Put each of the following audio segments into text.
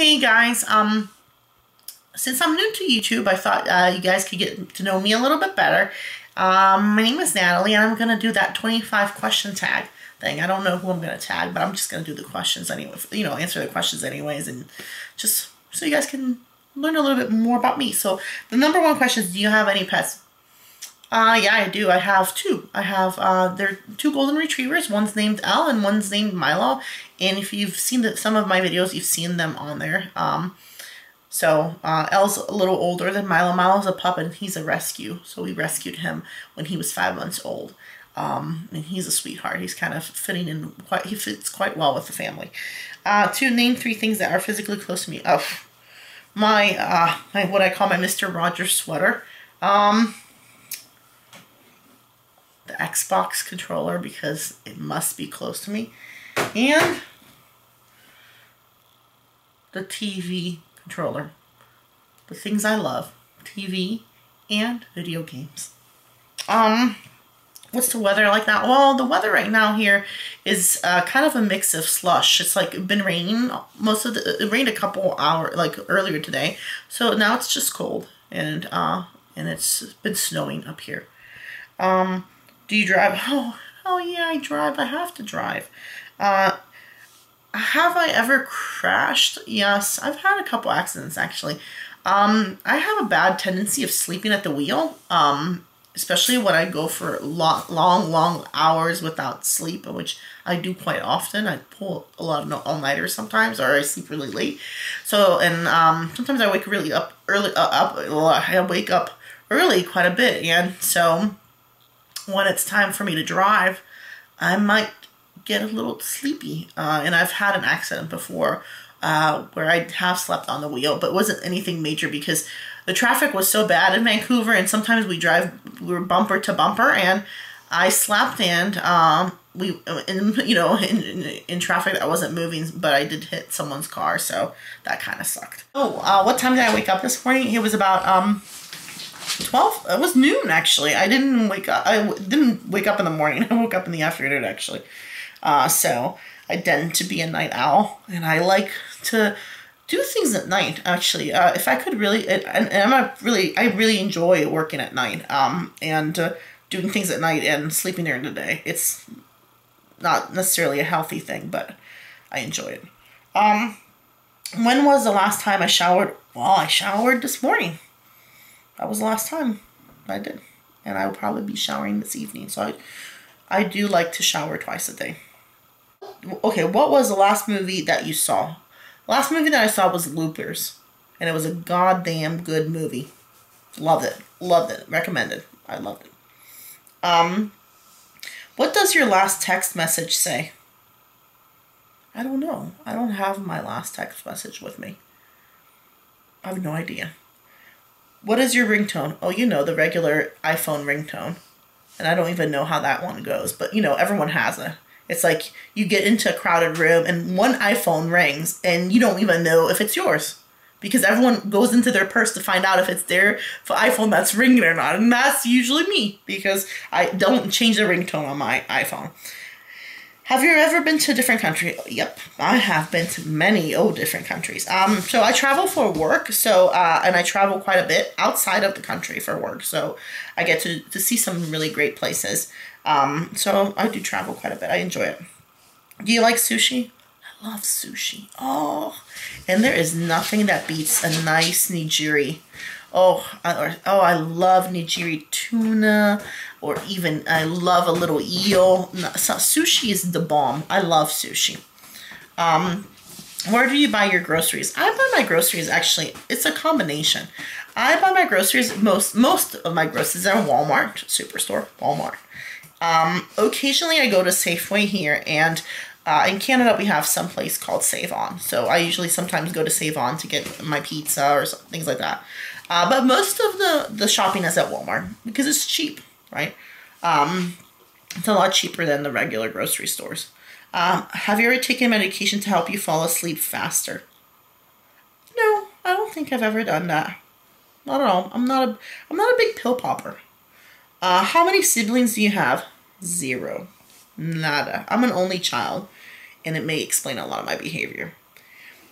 Hey guys, since I'm new to YouTube, I thought you guys could get to know me a little bit better. My name is Natalie, and I'm going to do that 25 question tag thing. I don't know who I'm going to tag, but I'm just going to do the questions anyway, answer the questions anyways, and just so you guys can learn a little bit more about me. So the number one question is, do you have any pets? Yeah, I do. I have two. They're two golden retrievers. One's named Elle and one's named Milo. And if you've seen some of my videos, you've seen them on there. Elle's a little older than Milo. Milo's a pup and he's a rescue. So we rescued him when he was 5 months old. And he's a sweetheart. He's kind of he fits quite well with the family. To name three things that are physically close to me. Oh, what I call my Mr. Rogers sweater. The Xbox controller, because it must be close to me, and the TV controller. The things I love: TV and video games. What's the weather like now? Well, the weather right now here is kind of a mix of slush. It's like been raining it rained a couple hours, like earlier today, so now it's just cold, and it's been snowing up here. Do you drive? Oh yeah, I drive. I have to drive. Have I ever crashed? Yes, I've had a couple accidents actually. I have a bad tendency of sleeping at the wheel, especially when I go for long hours without sleep, which I do quite often. I pull a lot of all-nighters sometimes, or I sleep really late. So, and sometimes I wake really up early. I wake up early quite a bit, and so when it's time for me to drive, I might get a little sleepy. And I've had an accident before where I have slept on the wheel, but it wasn't anything major because the traffic was so bad in Vancouver, and sometimes we were bumper to bumper, and I slept, and in traffic that wasn't moving, but I did hit someone's car, so that kind of sucked. Oh, what time did I wake up this morning? It was about 12. It was noon actually. I didn't wake up in the morning. I woke up in the afternoon actually. So I tend to be a night owl, and I like to do things at night actually. If I could really, I really enjoy working at night, and doing things at night and sleeping during the day. It's not necessarily a healthy thing, but I enjoy it. When was the last time I showered? Well, I showered this morning. That was the last time I did. And I will probably be showering this evening. So I do like to shower twice a day. Okay, what was the last movie that you saw? The last movie that I saw was Loopers. And it was a goddamn good movie. Loved it. Loved it. Recommended. I loved it. What does your last text message say? I don't know. I don't have my last text message with me. I have no idea. What is your ringtone? Oh, the regular iPhone ringtone. And I don't even know how that one goes. But, everyone has it. It's like you get into a crowded room and one iPhone rings and you don't even know if it's yours. Because everyone goes into their purse to find out if it's their iPhone that's ringing or not. And that's usually me, because I don't change the ringtone on my iPhone. Have you ever been to a different country? Yep, I have been to many different countries. So I travel for work, and I travel quite a bit outside of the country for work. So I get to see some really great places. So I do travel quite a bit. I enjoy it. Do you like sushi? I love sushi. Oh, and there is nothing that beats a nice nigiri. I love nigiri tuna, or even I love a little eel. Sushi is the bomb. I love sushi. Where do you buy your groceries? I buy my groceries, actually, it's a combination. I buy my groceries, most of my groceries are Walmart, Superstore, Walmart. Occasionally I go to Safeway here, and in Canada we have some place called Save On. So I usually sometimes go to Save On to get my pizza or things like that. But most of the shopping is at Walmart because it's cheap, right? It's a lot cheaper than the regular grocery stores. Have you ever taken medication to help you fall asleep faster? No, I don't think I've ever done that. Not at all. I'm not a big pill popper. How many siblings do you have? 0. Nada. I'm an only child, and it may explain a lot of my behavior.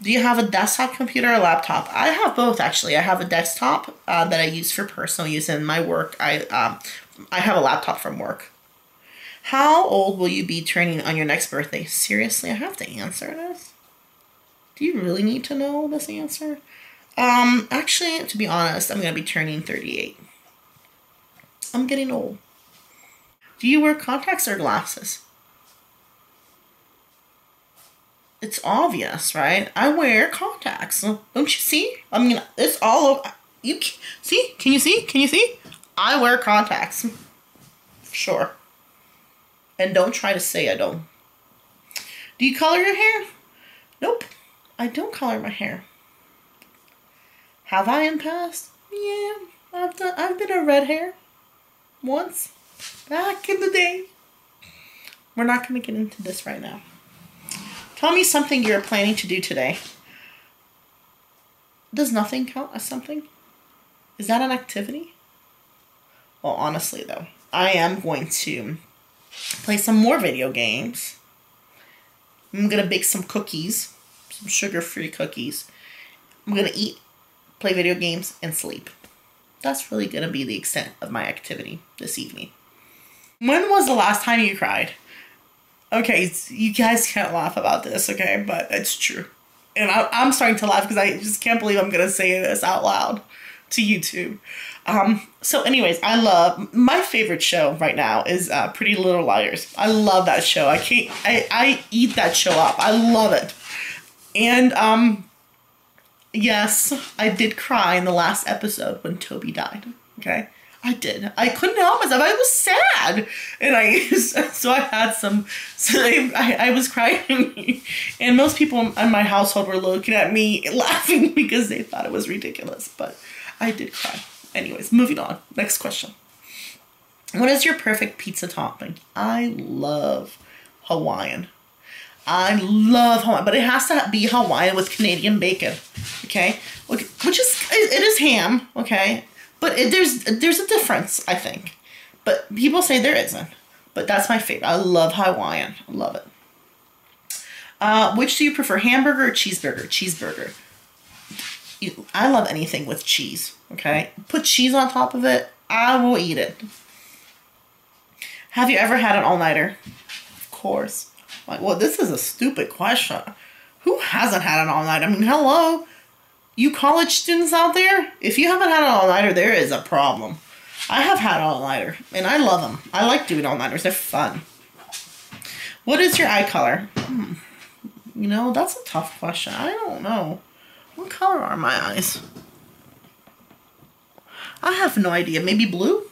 Do you have a desktop computer or laptop? I have both, actually. I have a desktop that I use for personal use, and my work, I have a laptop from work. How old will you be turning on your next birthday? Seriously, I have to answer this? Do you really need to know this answer? Actually, to be honest, I'm going to be turning 38. I'm getting old. Do you wear contacts or glasses? It's obvious, right? I wear contacts. Don't you see? I mean, it's all over. You see? Can you see? Can you see? I wear contacts. Sure. And don't try to say I don't. Do you color your hair? Nope. I don't color my hair. Have I in past? Yeah. I've been a red hair. Once. Back in the day. We're not going to get into this right now. Tell me something you're planning to do today. Does nothing count as something? Is that an activity? Well, honestly, though, I am going to play some more video games. I'm going to bake some cookies, some sugar-free cookies. I'm going to eat, play video games, and sleep. That's really going to be the extent of my activity this evening. When was the last time you cried? Okay, you guys can't laugh about this, okay? But it's true. And I'm starting to laugh because I just can't believe I'm going to say this out loud to YouTube. So anyways, my favorite show right now is Pretty Little Liars. I love that show. I eat that show up. I love it. And, yes, I did cry in the last episode when Toby died, okay? I did. I couldn't help myself. I was sad. And I was crying. And most people in my household were looking at me laughing because they thought it was ridiculous. But I did cry. Anyways, moving on. Next question. What is your perfect pizza topping? I love Hawaiian. I love Hawaiian, but it has to be Hawaiian with Canadian bacon, okay? Which is, it is ham, okay? But there's a difference, I think. But people say there isn't. But that's my favorite. I love Hawaiian. I love it. Which do you prefer, hamburger or cheeseburger? Cheeseburger. I love anything with cheese, okay? Put cheese on top of it, I will eat it. Have you ever had an all-nighter? Of course. Like, well, this is a stupid question. Who hasn't had an all-nighter? I mean, hello? You college students out there, if you haven't had an all-nighter, there is a problem. I have had an all-nighter, and I love them. I like doing all-nighters. They're fun. What is your eye color? You know, that's a tough question. I don't know. What color are my eyes? I have no idea. Maybe blue?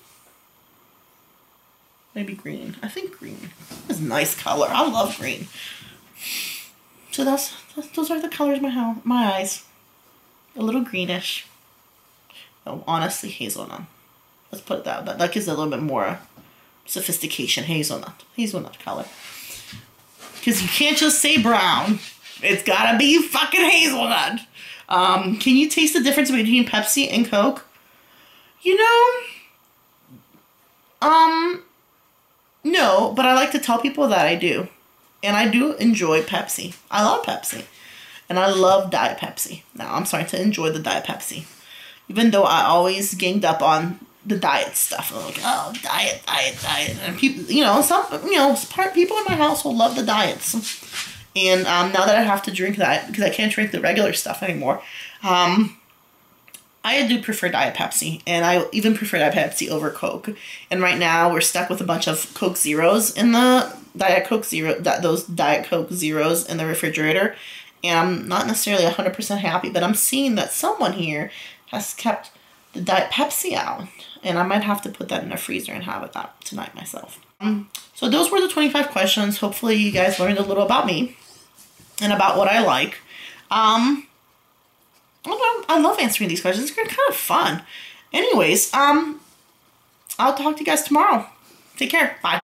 Maybe green. I think green. It's a nice color. I love green. So those are the colors of my eyes. A little greenish. Oh, honestly, hazelnut. Let's put it that. That gives it a little bit more sophistication. Hazelnut color. Because you can't just say brown. It's gotta be fucking hazelnut. Can you taste the difference between Pepsi and Coke? You know, no, but I like to tell people that I do. And I do enjoy Pepsi. I love Pepsi. And I love Diet Pepsi. Now, I'm starting to enjoy the Diet Pepsi. Even though I always ganged up on the diet stuff. I'm like, oh, diet. And people, people in my household love the diets. And now that I have to drink that, because I can't drink the regular stuff anymore, I do prefer Diet Pepsi. And I even prefer Diet Pepsi over Coke. And right now, we're stuck with a bunch of Coke Zeros in the Diet Coke Zero, those Diet Coke Zeros in the refrigerator. And I'm not necessarily 100% happy, but I'm seeing that someone here has kept the Diet Pepsi out. And I might have to put that in a freezer and have it out tonight myself. So those were the 25 questions. Hopefully you guys learned a little about me and about what I like. I love answering these questions. It's kind of fun. Anyways, I'll talk to you guys tomorrow. Take care. Bye.